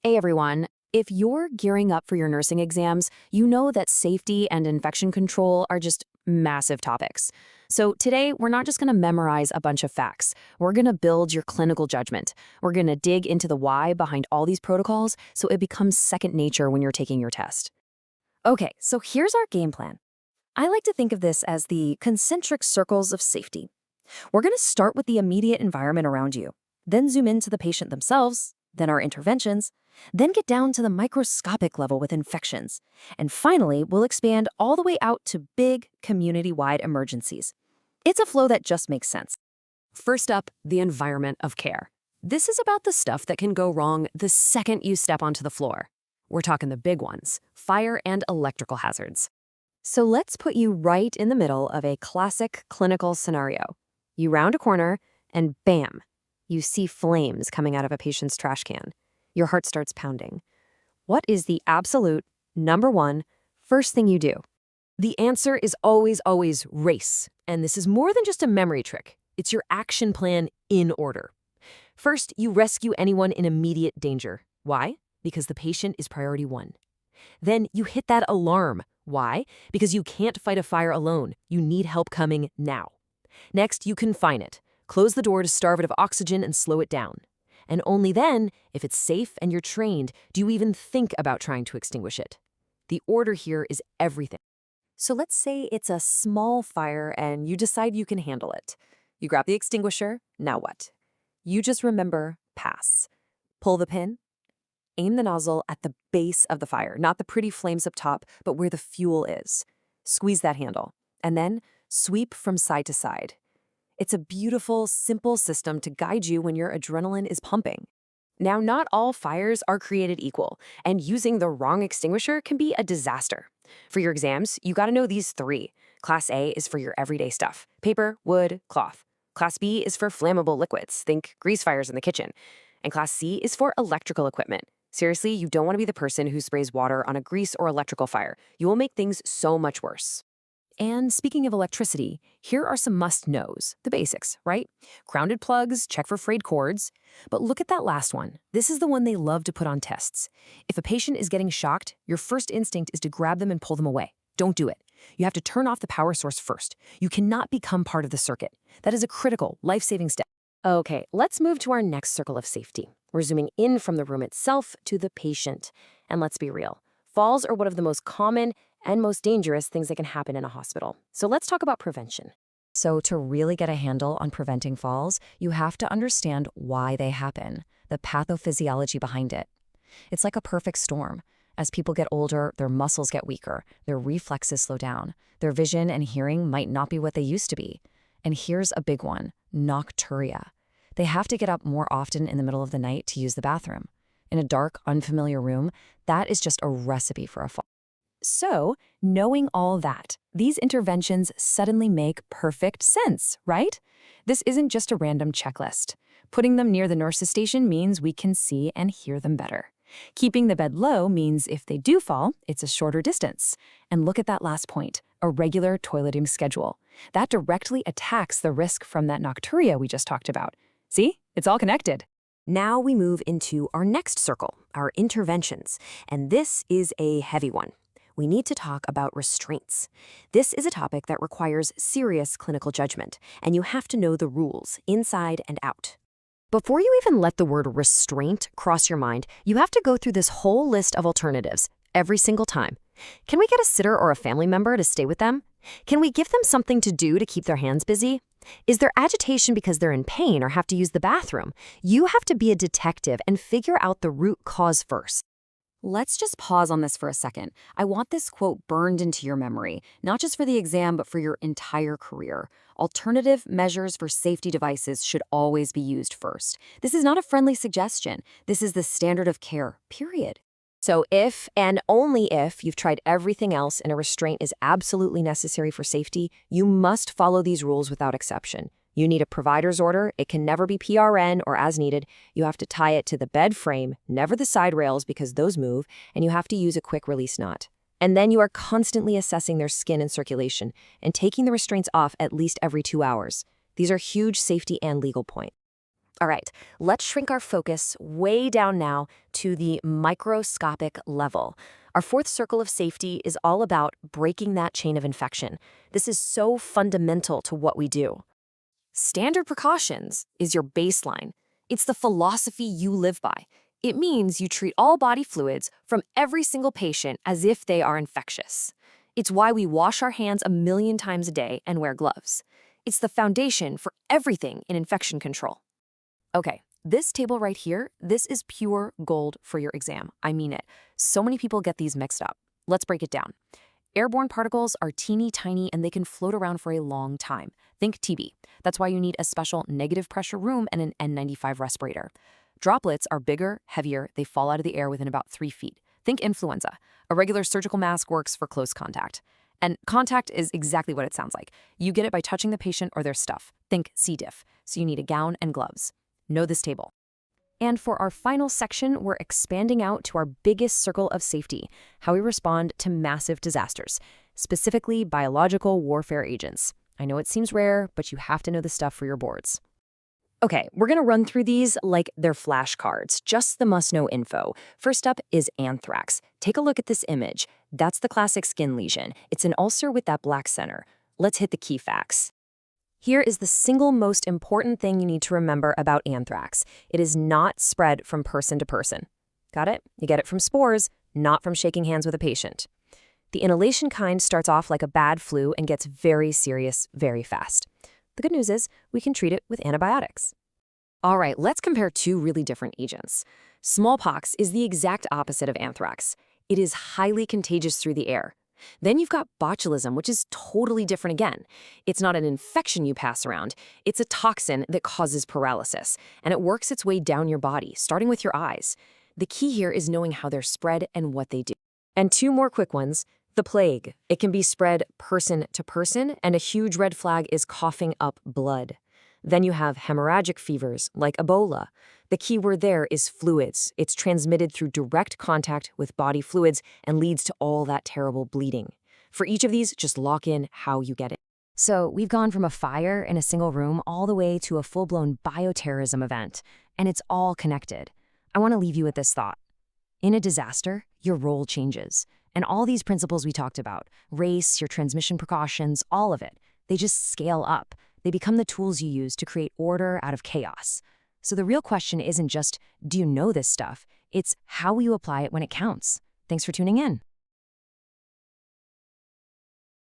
Hey everyone. If you're gearing up for your nursing exams, you know that safety and infection control are just massive topics. So today, we're not just going to memorize a bunch of facts. We're going to build your clinical judgment. We're going to dig into the why behind all these protocols so it becomes second nature when you're taking your test. Okay, so here's our game plan. I like to think of this as the concentric circles of safety. We're going to start with the immediate environment around you, then zoom into the patient themselves, then our interventions, then get down to the microscopic level with infections. And finally, we'll expand all the way out to big, community-wide emergencies. It's a flow that just makes sense. First up, the environment of care. This is about the stuff that can go wrong the second you step onto the floor. We're talking the big ones, fire and electrical hazards. So let's put you right in the middle of a classic clinical scenario. You round a corner, and bam, you see flames coming out of a patient's trash can. Your heart starts pounding. What is the absolute number one first thing you do? The answer is always race. And this is more than just a memory trick. It's your action plan in order. First, you rescue anyone in immediate danger. Why? Because the patient is priority one. Then you hit that alarm. Why? Because you can't fight a fire alone. You need help coming now. Next, you confine it. Close the door to starve it of oxygen and slow it down. And only then, if it's safe and you're trained, do you even think about trying to extinguish it. The order here is everything. So let's say it's a small fire and you decide you can handle it. You grab the extinguisher, now what? You just remember, pass. Pull the pin. Aim the nozzle at the base of the fire, not the pretty flames up top, but where the fuel is. Squeeze that handle, and then sweep from side to side. It's a beautiful, simple system to guide you when your adrenaline is pumping. Now, not all fires are created equal, and using the wrong extinguisher can be a disaster. For your exams, you gotta know these three. Class A is for your everyday stuff: paper, wood, cloth. Class B is for flammable liquids, think grease fires in the kitchen. And Class C is for electrical equipment. Seriously, you don't want to be the person who sprays water on a grease or electrical fire. You will make things so much worse. And speaking of electricity, here are some must-knows, the basics, right? Grounded plugs, check for frayed cords. But look at that last one. This is the one they love to put on tests. If a patient is getting shocked, your first instinct is to grab them and pull them away. Don't do it. You have to turn off the power source first. You cannot become part of the circuit. That is a critical, life-saving step. Okay, let's move to our next circle of safety. We're zooming in from the room itself to the patient. And let's be real. Falls are one of the most common and most dangerous things that can happen in a hospital. So let's talk about prevention. So to really get a handle on preventing falls, you have to understand why they happen, the pathophysiology behind it. It's like a perfect storm. As people get older, their muscles get weaker, their reflexes slow down, their vision and hearing might not be what they used to be. And here's a big one, nocturia. They have to get up more often in the middle of the night to use the bathroom. In a dark, unfamiliar room, that is just a recipe for a fall. So, knowing all that, these interventions suddenly make perfect sense, right? This isn't just a random checklist. Putting them near the nurse's station means we can see and hear them better. Keeping the bed low means if they do fall, it's a shorter distance. And look at that last point, a regular toileting schedule. That directly attacks the risk from that nocturia we just talked about. See? It's all connected. Now we move into our next circle, our interventions. And this is a heavy one. We need to talk about restraints. This is a topic that requires serious clinical judgment, and you have to know the rules, inside and out. Before you even let the word restraint cross your mind, you have to go through this whole list of alternatives every single time. Can we get a sitter or a family member to stay with them? Can we give them something to do to keep their hands busy? Is there agitation because they're in pain or have to use the bathroom? You have to be a detective and figure out the root cause first. Let's just pause on this for a second. I want this quote burned into your memory, not just for the exam, but for your entire career. Alternative measures for safety devices should always be used first. This is not a friendly suggestion. This is the standard of care, period. So if, and only if, you've tried everything else and a restraint is absolutely necessary for safety, you must follow these rules without exception. You need a provider's order. It can never be PRN or as needed. You have to tie it to the bed frame, never the side rails because those move, and you have to use a quick release knot. And then you are constantly assessing their skin and circulation and taking the restraints off at least every 2 hours. These are huge safety and legal points. All right, let's shrink our focus way down now to the microscopic level. Our fourth circle of safety is all about breaking that chain of infection. This is so fundamental to what we do. Standard precautions is your baseline. It's the philosophy you live by. It means you treat all body fluids from every single patient as if they are infectious. It's why we wash our hands 1,000,000 times a day and wear gloves. It's the foundation for everything in infection control. Okay, this table right here, this is pure gold for your exam. I mean it. So many people get these mixed up. Let's break it down. Airborne particles are teeny tiny and they can float around for a long time. Think TB. That's why you need a special negative pressure room and an N95 respirator. Droplets are bigger, heavier, they fall out of the air within about 3 feet. Think influenza. A regular surgical mask works for close contact. And contact is exactly what it sounds like. You get it by touching the patient or their stuff. Think C. diff. So you need a gown and gloves. Know this table. And for our final section, we're expanding out to our biggest circle of safety, how we respond to massive disasters, specifically biological warfare agents. I know it seems rare, but you have to know this stuff for your boards. Okay, we're going to run through these like they're flashcards, just the must-know info. First up is anthrax. Take a look at this image. That's the classic skin lesion. It's an ulcer with that black center. Let's hit the key facts. Here is the single most important thing you need to remember about anthrax. It is not spread from person to person. Got it? You get it from spores, not from shaking hands with a patient. The inhalation kind starts off like a bad flu and gets very serious very fast. The good news is we can treat it with antibiotics. All right, let's compare two really different agents. Smallpox is the exact opposite of anthrax. It is highly contagious through the air. Then you've got botulism, which is totally different again. It's not an infection you pass around. It's a toxin that causes paralysis, and it works its way down your body, starting with your eyes. The key here is knowing how they're spread and what they do. And two more quick ones. The plague. It can be spread person to person, and a huge red flag is coughing up blood. Then you have hemorrhagic fevers, like Ebola. The key word there is fluids. It's transmitted through direct contact with body fluids and leads to all that terrible bleeding. For each of these, just lock in how you get it. So we've gone from a fire in a single room all the way to a full-blown bioterrorism event, and it's all connected. I want to leave you with this thought. In a disaster, your role changes. And all these principles we talked about, race, your transmission precautions, all of it, they just scale up. They become the tools you use to create order out of chaos. So the real question isn't just, do you know this stuff? It's how will you apply it when it counts? Thanks for tuning in.